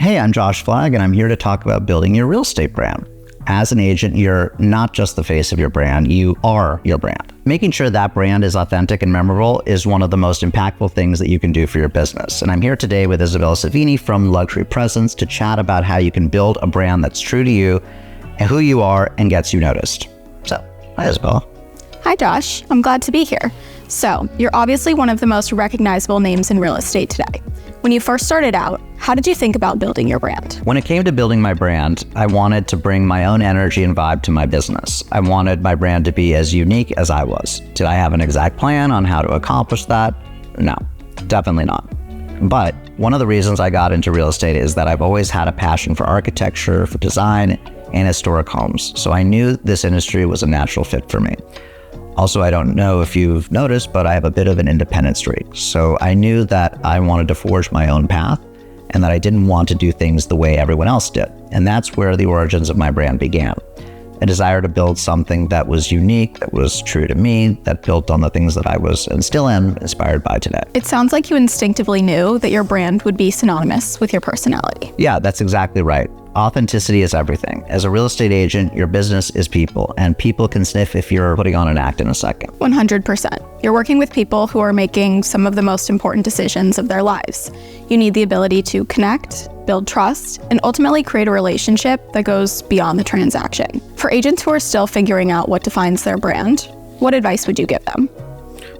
Hey, I'm Josh Flagg, and I'm here to talk about building your real estate brand. As an agent, you're not just the face of your brand, you are your brand. Making sure that brand is authentic and memorable is one of the most impactful things that you can do for your business. And I'm here today with Isabella Savini from Luxury Presence to chat about how you can build a brand that's true to you and who you are and gets you noticed. So, hi Isabella. Hi Josh, I'm glad to be here. So, you're obviously one of the most recognizable names in real estate today. When you first started out, how did you think about building your brand? When it came to building my brand, I wanted to bring my own energy and vibe to my business. I wanted my brand to be as unique as I was. Did I have an exact plan on how to accomplish that? No, definitely not. But one of the reasons I got into real estate is that I've always had a passion for architecture, for design, and historic homes. So I knew this industry was a natural fit for me. Also, I don't know if you've noticed, but I have a bit of an independent streak. So I knew that I wanted to forge my own path and that I didn't want to do things the way everyone else did. And that's where the origins of my brand began. A desire to build something that was unique, that was true to me, that built on the things that I was and still am inspired by today. It sounds like you instinctively knew that your brand would be synonymous with your personality. Yeah, that's exactly right. Authenticity is everything. As a real estate agent, your business is people, and people can sniff if you're putting on an act in a second. 100%. You're working with people who are making some of the most important decisions of their lives. You need the ability to connect, build trust, and ultimately create a relationship that goes beyond the transaction. For agents who are still figuring out what defines their brand, what advice would you give them?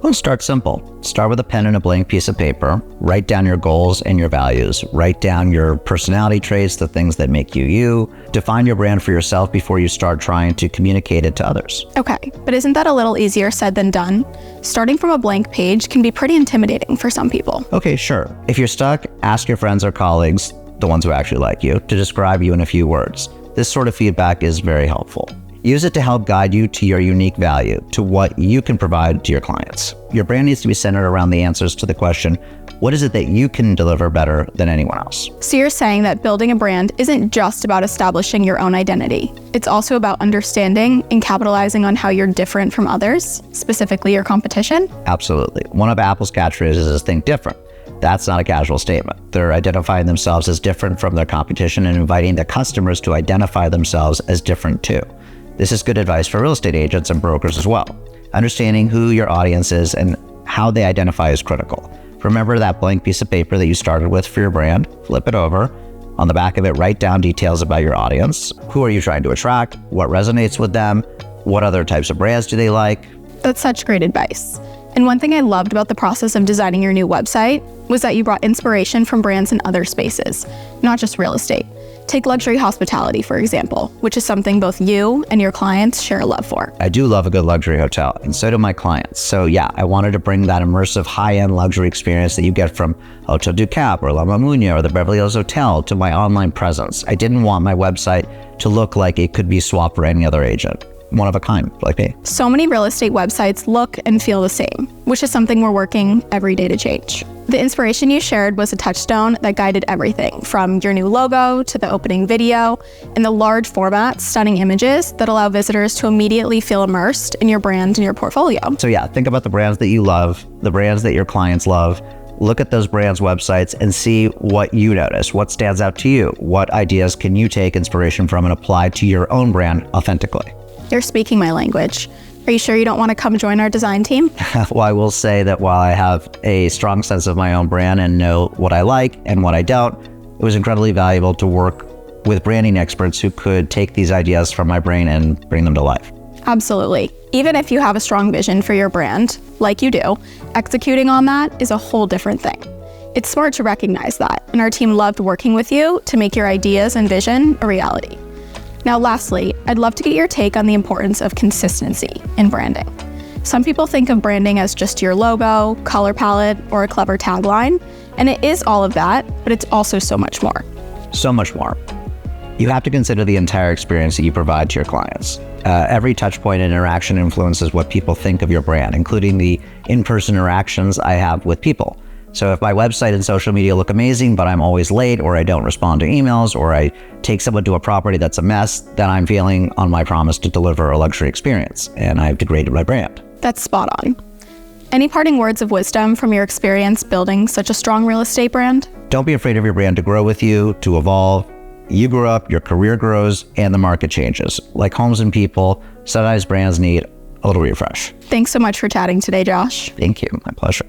Well, start simple. Start with a pen and a blank piece of paper. Write down your goals and your values. Write down your personality traits, the things that make you you. Define your brand for yourself before you start trying to communicate it to others. Okay, but isn't that a little easier said than done? Starting from a blank page can be pretty intimidating for some people. Okay, sure. If you're stuck, ask your friends or colleagues, the ones who actually like you, to describe you in a few words. This sort of feedback is very helpful. Use it to help guide you to your unique value, to what you can provide to your clients. Your brand needs to be centered around the answers to the question, what is it that you can deliver better than anyone else? So you're saying that building a brand isn't just about establishing your own identity. It's also about understanding and capitalizing on how you're different from others, specifically your competition? Absolutely. One of Apple's catchphrases is think different. That's not a casual statement. They're identifying themselves as different from their competition and inviting their customers to identify themselves as different too. This is good advice for real estate agents and brokers as well. Understanding who your audience is and how they identify is critical. Remember that blank piece of paper that you started with for your brand, flip it over. On the back of it, write down details about your audience. Who are you trying to attract? What resonates with them? What other types of brands do they like? That's such great advice. And one thing I loved about the process of designing your new website was that you brought inspiration from brands in other spaces, not just real estate. Take luxury hospitality, for example, which is something both you and your clients share a love for. I do love a good luxury hotel, and so do my clients. So yeah, I wanted to bring that immersive high-end luxury experience that you get from Hotel du Cap or La Mamounia or the Beverly Hills Hotel to my online presence. I didn't want my website to look like it could be swapped for any other agent. One of a kind, like me. So many real estate websites look and feel the same, which is something we're working every day to change. The inspiration you shared was a touchstone that guided everything from your new logo to the opening video and the large format, stunning images that allow visitors to immediately feel immersed in your brand and your portfolio. So yeah, think about the brands that you love, the brands that your clients love. Look at those brands' websites and see what you notice, what stands out to you, what ideas can you take inspiration from and apply to your own brand authentically. You're speaking my language. Are you sure you don't want to come join our design team? Well, I will say that while I have a strong sense of my own brand and know what I like and what I don't, it was incredibly valuable to work with branding experts who could take these ideas from my brain and bring them to life. Absolutely. Even if you have a strong vision for your brand, like you do, executing on that is a whole different thing. It's smart to recognize that, and our team loved working with you to make your ideas and vision a reality. Now, lastly, I'd love to get your take on the importance of consistency in branding. Some people think of branding as just your logo, color palette, or a clever tagline, and it is all of that, but it's also so much more. So much more. You have to consider the entire experience that you provide to your clients. Every touch point and interaction influences what people think of your brand, including the in-person interactions I have with people. So if my website and social media look amazing, but I'm always late, or I don't respond to emails, or I take someone to a property that's a mess, then I'm failing on my promise to deliver a luxury experience, and I've degraded my brand. That's spot on. Any parting words of wisdom from your experience building such a strong real estate brand? Don't be afraid of your brand to grow with you, to evolve. You grow up, your career grows, and the market changes. Like homes and people, sometimes brands need a little refresh. Thanks so much for chatting today, Josh. Thank you. My pleasure.